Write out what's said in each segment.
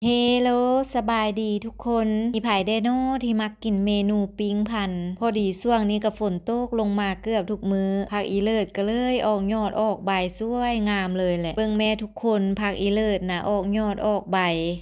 เฮโลสบายดีทุกคนมีไผไดโนที่มักกินเมนูปิ้งพันพอดีช่วงนี้ก็ฝนตกลงมาเกือบทุกมื้อผักอีเลิศก็เลยออกยอดออกใบสวยงามเลยแหละเบิ่งแม่ทุกคนผักอีเลิศนะออกยอดออกใบ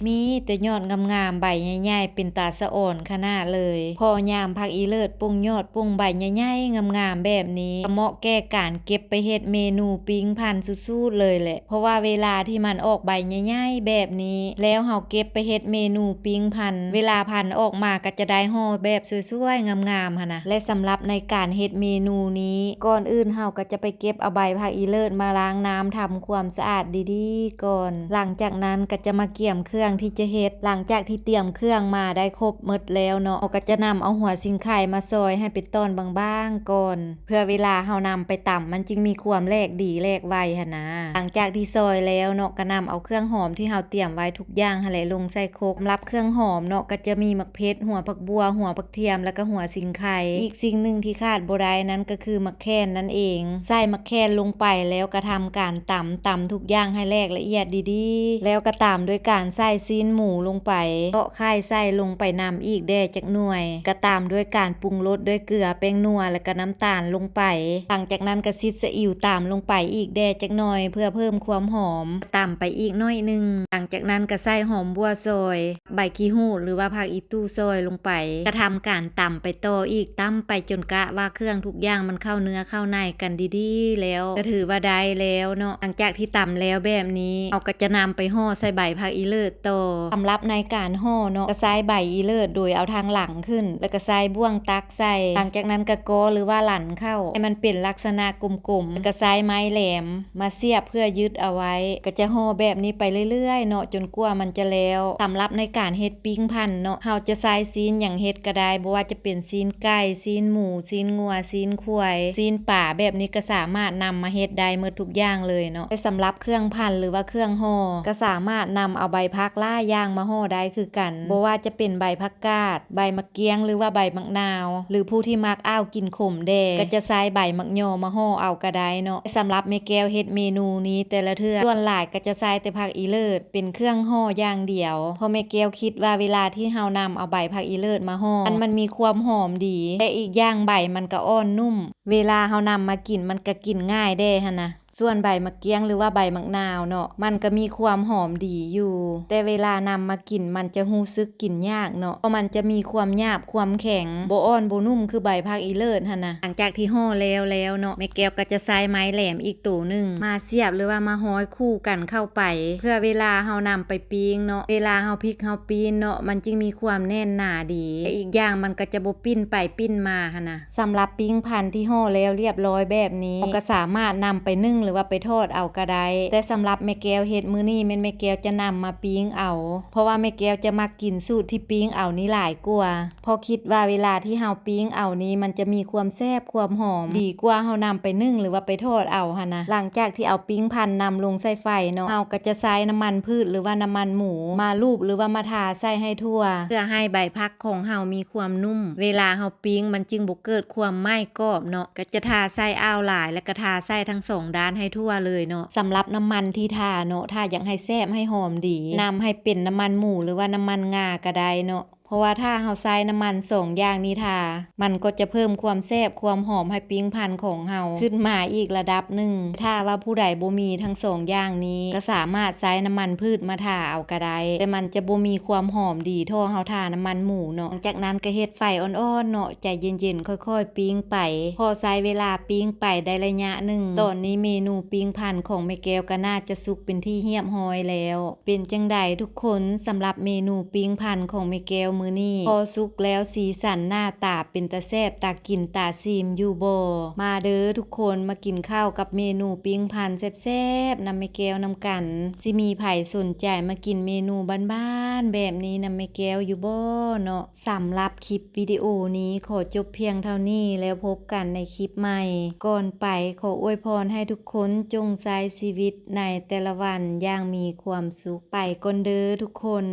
มีแต่ยอดงามๆใบใหญ่ๆเป็นตาสะอ่อนขนาดเลยพอยามผักอีเลิศปุงยอดปุงใบใหญ่ๆงามๆแบบนี้ก็เหมาะแก่การเก็บไปเฮ็ดเมนูปิ้งพันสุดๆเลยแหละเพราะว่าเวลาที่มันออกใบใหญ่ๆแบบนี้แล้วเฮาเก็บไปเฮ็ดเมนูปิ้งพันเวลาพันออกมาก็จะได้ห่อแบบสวยๆงามๆหั่นนะและสำหรับในการเฮ็ดเมนูนี้ก่อนอื่นเฮาก็จะไปเก็บเอาใบผักอีเลิศมาล้างน้ำทำความสะอาดดีๆก่อนหลังจากนั้นก็จะมาเกี่ยมเครื่องที่จะเฮ็ดหลังจากที่เตรียมเครื่องมาได้ครบหมดแล้วเนาะเราก็จะนำเอาหัวสิงไข่มาซอยให้เป็นตอนบางๆก่อนเพื่อเวลาเฮานำไปตำมันจึงมีความแลกดีแลกไวหั่นนะหลังจากที่ซอยแล้วเนาะก็นำเอาเครื่องหอมที่เฮาเตรียมไว้ทุกอย่างหั่นแหละลงใส่โคกสำหรับเครื่องหอมเนาะก็จะมีมะเขือหัวผักบัวหัวผักเทียมแล้วก็หัวสิงไข่อีกสิ่งหนึ่งที่ขาดบ่ได้นั้นก็คือมะแคนนั่นเองใส่มะแคนลงไปแล้วก็ทำการตำทุกอย่างให้แลกละเอียดดีๆแล้วก็ตามด้วยการใส่ซีนหมูลงไปเตาะไข่ใส่ลงไปนำอีกแด่จักหน่วยก็ตามด้วยการปรุงรสด้วยเกลือแป้งนัวแล้วก็น้ำตาลลงไปหลังจากนั้นก็ซิดซีอิ๊วตามลงไปอีกแด่จักหน่อยเพื่อเพิ่มความหอมตามไปอีกหน่อยนึงหลังจากนั้นก็ใส่หอมบัวซอยใบขี้หูดหรือว่าผักอีตู้ซอยลงไปก็ทำการตำไปต่ออีกตำไปจนกะว่าเครื่องทุกอย่างมันเข้าเนื้อเข้าในกันดีๆแล้วก็ถือว่าได้แล้วเนาะหลังจากที่ตำแล้วแบบนี้เอาก็จะนำไปห่อใส่ใบผักอีเลิศต่อสำหรับในการห่อเนาะก็ใส่ใบอีเลิศโดยเอาทางหลังขึ้นแล้วก็ใส่บ่วงตักใส่หลังจากนั้นก็โกหรือว่าหลั่นเข้าให้มันเป็นลักษณะกลมๆแล้วก็ใส่ไม้แหลมมาเสียบเพื่อยึดเอาไว้ก็จะห่อแบบนี้ไปเรื่อยๆเนาะจนกว่ามันจะแล้วสำหรับในการเฮ็ดปิ้งพันเนาะเฮาจะใส่ซีนอย่างเฮ็ดก็ได้บ่ว่าจะเป็นซีนไก่ซีนหมูซีนงัวซีนควายซีนป่าแบบนี้ก็สามารถนำมาเฮ็ดได้หมดทุกอย่างเลยเนาะแต่สำหรับเครื่องพันหรือว่าเครื่องห่อก็สามารถนำเอาใบพักหลายอย่างมาห่อได้คือกันบ่ว่าจะเป็นใบผักกาดใบมะเกียงหรือว่าใบมะนาวหรือผู้ที่มักอ้าวกินขมแดงก็จะใช้ใบมะยอมาห่อเอาก็ได้เนาะสำหรับแม่แก้วเฮ็ดเมนูนี้แต่ละเทื่อส่วนหลายก็จะใช้แต่ผักอีเลิศเป็นเครื่องห่ออย่างเดียวเพราะแม่แก้วคิดว่าเวลาที่เฮานำเอาใบผักอีเลิศมาห่อมันมีความหอมดีและอีกอย่างใบมันก็อ่อนนุ่มเวลาเฮานำมากินมันก็กินง่ายเด้หั่นนะส่วนใบมะเกียงหรือว่าใบมะนาวเนาะมันก็มีความหอมดีอยู่แต่เวลานำมากินมันจะรู้สึกกินยากเนาะเพราะมันจะมีความหยาบความแข็งบ่อ่อนบ่นุ่มคือใบผักอีเลิศหั่นนะหลังจากที่ห่อแล้วเนาะแม่แก้วก็จะใช้ไม้แหลมอีกตัวนึงมาเสียบหรือว่ามาห้อยคู่กันเข้าไปเพื่อเวลาเฮานำไปปิ้งเนาะเวลาเฮาพลิกเฮาปีนเนาะมันจึงมีความแน่นหนาดีและอีกอย่างมันก็จะบ่ปิ้นไปปิ้นมาหั่นนะสำหรับปิ้งพันที่ห่อแล้วเรียบร้อยแบบนี้ก็สามารถนำไปนึ่งหรือว่าไปทอดเอาก็ได้แต่สำหรับแม่แก้วเฮ็ดมื้อนี้แม่แม่แก้วจะนำมาปิ้งเอาเพราะว่าแม่แก้วจะมักกินสูตรที่ปิ้งเอานี่หลายกว่าเพราะคิดว่าเวลาที่เฮาปิ้งเอานี้มันจะมีความแซ่บความหอมดีกว่าเฮานำไปนึ่งหรือว่าไปทอดเอาหั่นนะหลังจากที่เอาปิ้งพันนำลงใส่ไฟเนาะเฮาก็จะใช้น้ำมันพืชหรือว่าน้ำมันหมูมาลูบหรือว่ามาทาใส่ให้ทั่วเพื่อให้ใบพักของเฮามีความนุ่มเวลาเฮาปิ้งมันจึงบ่เกิดความไหม้กรอบเนาะก็จะทาใส่อ้าวหลายแล้วก็ทาใส่ทั้งสองด้านให้ทั่วเลยเนาะสำหรับน้ำมันที่ทาเนาะถ้าอยากให้แซ่บให้หอมดีนำให้เป็นน้ำมันหมูหรือว่าน้ำมันงาก็ได้เนาะเพราะว่าถ้าเฮาใส่น้ำมัน2อย่างนี้ทามันก็จะเพิ่มความแซ่บความหอมให้ปิ้งพันของเฮาขึ้นมาอีกระดับหนึ่งถ้าว่าผู้ใดบ่มีทั้ง2อย่างนี้ก็สามารถใช้น้ำมันพืชมาทาเอาก็ได้แต่มันจะบ่มีความหอมดีเท่าเฮาทาน้ำมันหมูเนาะจากนั้นก็เฮ็ดไฟอ่อนๆเนาะใจเย็นๆค่อยๆปิ้งไปพอใช้เวลาปิ้งไปได้ระยะหนึ่งตอนนี้เมนูปิ้งพันของแม่แก้วก็น่าจะสุกเป็นที่เรียบร้อยแล้วเป็นจังใดทุกคนสำหรับเมนูปิ้งพันของแม่แก้วมื้อนี้พอสุกแล้วสีสันหน้าตาเป็นตาแซ่บตากินตาซีมอยู่บ่มาเด้อทุกคนมากินข้าวกับเมนูปิ้งพันแซ่บๆนำแม่แก้วนำกันสิมีไผสนใจมากินเมนูบ้านๆแบบนี้นำแม่แก้วอยู่บ่เนาะสำหรับคลิปวิดีโอนี้ขอจบเพียงเท่านี้แล้วพบกันในคลิปใหม่ก่อนไปขออวยพรให้ทุกคนจงใช้ชีวิตในแต่ละวันอย่างมีความสุขไปก่อนเด้อทุกคน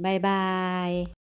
บ๊ายบาย